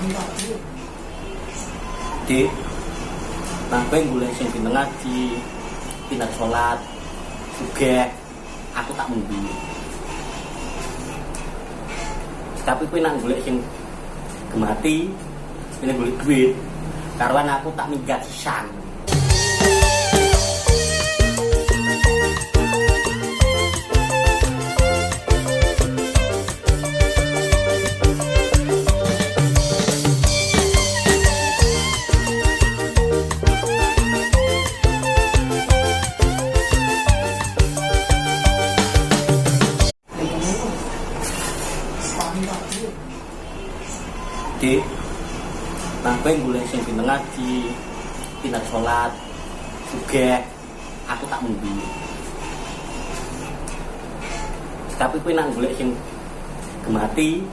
Dik, nang kowe golek sing pinter ngaji, pinter salat, sugih, aku tak mumbi. Tapi kowe nang golek sing gemati, ini golek duit, karuan aku tak minggat sisan. Dik, nang kowe golek sing pinter ngaji, pinter salat, sugih, aku tak mumbi. Tapi kowe nang golek sing gemati,